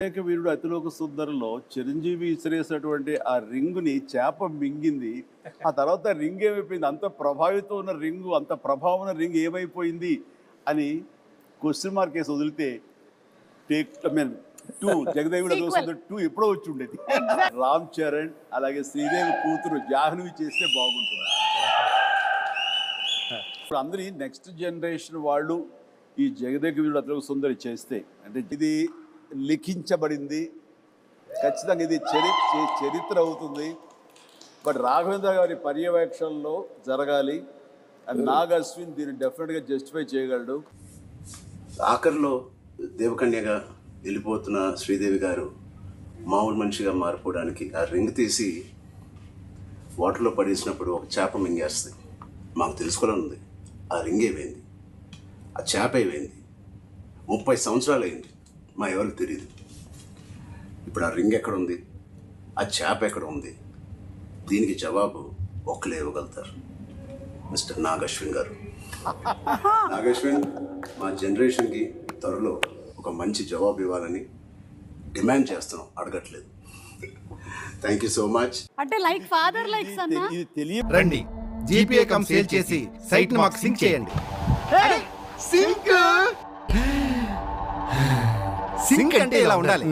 వివేక వీరుడు అతిలోక సుందరంలో చిరంజీవి విసిరేసినటువంటి ఆ రింగుని చేప మింగింది. ఆ తర్వాత రింగ్ ఏమైపోయింది, అంత ప్రభావితం ఉన్న రింగు, అంత ప్రభావం ఉన్న రింగ్ ఏమైపోయింది అని క్వశ్చన్ మార్క్ వేసి వదిలితే take I mean 2 Jagadevudu Athiloka Sundari 2 ఎప్పుడో వచ్చి ఉండేది. రామ్ చరణ్ అలాగే శ్రీదేవి కూతురు జాహ్నవి చేస్తే బాగుంటుంది. ఇప్పుడు అందరి నెక్స్ట్ జనరేషన్ వాళ్ళు ఈ జగదేక వీరుడు అతిలోక సుందరి చేస్తే, అంటే ఇది లిఖించబడింది, ఖచ్చితంగా ఇది చరిత్ర అవుతుంది. బట్ రాఘవేంద్ర గారి పర్యవేక్షణలో జరగాలి. అండ్ నాగ్ అశ్విన్ దీన్ని డెఫినెట్గా జస్టిఫై చేయగలడు. ఆఖరిలో దేవకన్యగా వెళ్ళిపోతున్న శ్రీదేవి గారు మామూలు మనిషిగా మారిపోవడానికి ఆ రింగ్ తీసి వాటర్లో పడేసినప్పుడు ఒక చేప మింగేస్తుంది. మాకు తెలుసుకోవాలని ఉంది, ఆ రింగ్ ఏమైంది, ఆ చేప ఏమైంది. 30 సంవత్సరాలు అయింది, మా ఎవరికి తెలియదు. ఇప్పుడు ఆ రింగ్ ఎక్కడ ఉంది, ఆ చేప ఎక్కడ ఉంది, దీనికి జవాబు ఒక్కలే ఇవ్వగలుగుతారు, మిస్టర్ నాగ్ అశ్విన్ గారు. నాగ్ అశ్విన్ మా జనరేషన్కి త్వరలో ఒక మంచి జవాబు ఇవ్వాలని డిమాండ్ చేస్తున్నాం, అడగట్లేదు. Thank you so much. అంటే లైక్ ఫాదర్ లైక్ సన్. ఇది తెలియ రండి, జీపీఏ కమ్ సేల్ చేసి సైట్ ని మాకు సింక్ చేయండి. సింక్ సింక్ అంటే ఇలా ఉండాలి.